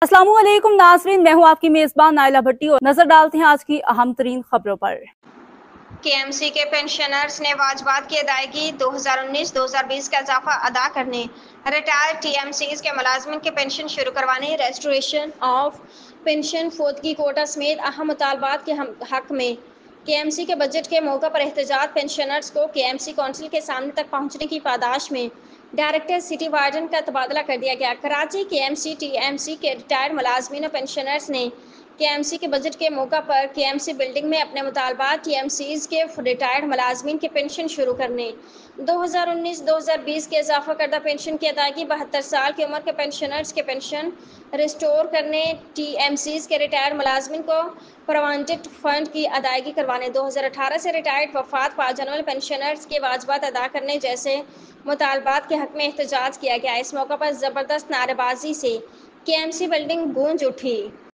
अस्सलाम वालेकुम नाज़रीन, मैं हूँ आपकी मेज़बान नाइला भट्टी और नजर डालते हैं आज की अहम तरीन खबरों पर। केएमसी के पेंशनर्स ने वाजबात की अदायगी 2019-2020 का इजाफा अदा करने, रिटायर्ड टीएमसीज के मुलाजमिन के पेंशन शुरू करवाने, रेस्टोरेशन ऑफ पेंशन फोदगी कोटा समेत अहम मुतालबात के हक में केएमसी के बजट के मौका पर एहतजाज पेंशनर्स को केएमसी कौंसिल के सामने तक पहुंचने की पादाश में डायरेक्टर सिटी वार्डन का तबादला कर दिया गया। कराची केएमसी टीएमसी के रिटायर्ड मुलाजमीन और पेंशनर्स ने केएमसी के बजट के मौका पर केएमसी बिल्डिंग में अपने मुतालबात टीएमसीज के रिटायर्ड मुलाजमीन के पेंशन शुरू करने, 2019-2020 के इजाफा करदा पेंशन की अदायगी 72 साल की उम्र के पेंशनर्स के पेंशन रिस्टोर करने, टीएमसीज के रिटायर्ड मुलाजमीन को प्रोविडेंट फंड की अदायगी करवाने, 2018 से रिटायर्ड वफात पा जाने वाले पेंशनर्स के वाजबात अदा करने जैसे मुतालबात के हक में एहतजाज किया गया। इस मौका पर ज़बरदस्त नारेबाजी से केएमसी बिल्डिंग गूंज उठी।